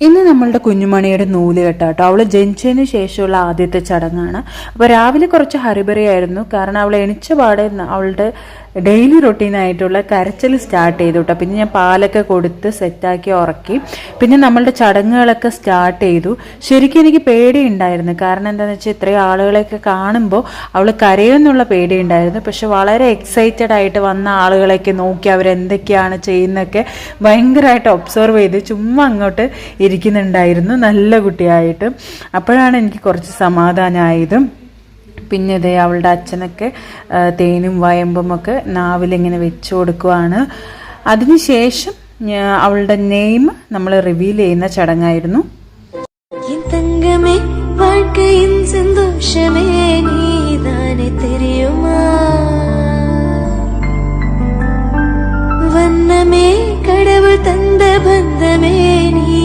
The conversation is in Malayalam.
ഇന്ന് നമ്മളുടെ കുഞ്ഞുമണിയുടെ നൂല് കെട്ടാട്ടോ. അവൾ ജനിച്ചതിന് ശേഷമുള്ള ആദ്യത്തെ ചടങ്ങാണ്. അപ്പോൾ രാവിലെ കുറച്ച് ഹറിബറിയായിരുന്നു. കാരണം അവൾ എണിച്ച പാടെ അവളുടെ ഡെയിലി റൊട്ടീനായിട്ടുള്ള കരച്ചിൽ സ്റ്റാർട്ട് ചെയ്തു കേട്ടോ. പിന്നെ ഞാൻ പാലൊക്കെ കൊടുത്ത് സെറ്റാക്കി ഉറക്കി. പിന്നെ നമ്മളുടെ ചടങ്ങുകളൊക്കെ സ്റ്റാർട്ട് ചെയ്തു. ശരിക്കും എനിക്ക് പേടിയുണ്ടായിരുന്നു. കാരണം എന്താണെന്ന് വെച്ചാൽ ഇത്രയും ആളുകളെയൊക്കെ കാണുമ്പോൾ അവൾ കരയുമെന്നുള്ള പേടിയുണ്ടായിരുന്നു. പക്ഷെ വളരെ എക്സൈറ്റഡ് ആയിട്ട് വന്ന ആളുകളെയൊക്കെ നോക്കി അവരെന്തൊക്കെയാണ് ചെയ്യുന്നതൊക്കെ ഭയങ്കരമായിട്ട് ഒബ്സർവ് ചെയ്ത് ചുമ്മാ അങ്ങോട്ട് ഇരിക്കുന്നുണ്ടായിരുന്നു, നല്ല കുട്ടിയായിട്ട്. അപ്പോഴാണ് എനിക്ക് കുറച്ച് സമാധാനമായതും. പിന്നെ ഇതേ അവളുടെ അച്ഛനൊക്കെ തേനും വയമ്പും ഒക്കെ നാവിലിങ്ങനെ വെച്ചു കൊടുക്കുവാണ്. അതിനുശേഷം അവളുടെ നെയിം നമ്മൾ റിവീൽ ചെയ്യുന്ന ചടങ്ങായിരുന്നു. വന്നമേ കടവുൾ തந்த ബന്ധമേ നീ